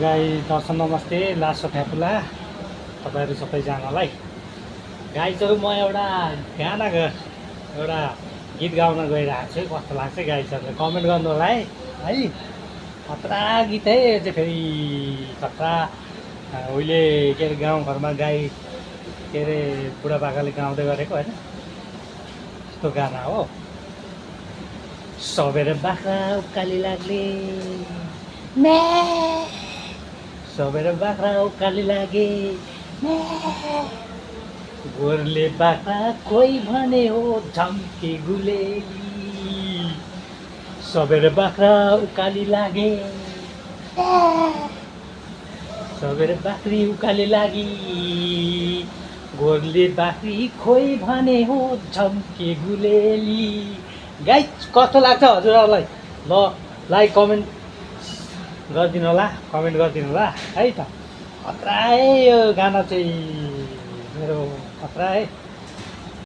गाई दर्शन नमस्ते लासो फ्यापुला तपाईँहरू सबैजनालाई। गाई चरु म एउटा एउटा गीत गाउन गइरहेको छु। कस्तो लाग्छ गाई चरु कमेन्ट गर्नु होला है। खतरा गीत है यो चाहिँ, फेरि खतरा। उहिले के अरे गाउँघरमा गाई के अरे बुढापाकाले गाउँदै गरेको होइन, यस्तो गाना हो। सबेर बाख्रा उकाली लाग्ने सबेर बाख्रा उकाली लागे गोरले बाख्रा कोही भने हो झम्के गुलेली। सबेर बाख्रा उकाली लागे सबेर बाख्री उकाली लागि गोरले बाख्री खोइ भने हो झम्के गुलेली। गाई कस्तो लाग्छ हजुरहरूलाई? ल लाइक कमेन्ट गरिदिनु होला, कमेन्ट गरिदिनु होला है त। खतरा है यो गाना चाहिँ, मेरो खतरा है।